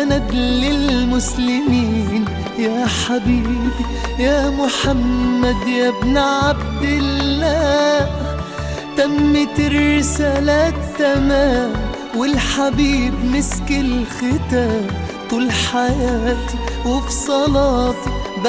سند للمسلمين. يا حبيبي يا محمد يا ابن عبد الله، تمت الرسالة تمام والحبيب مسك الختام. طول حياتي وفي صلاتي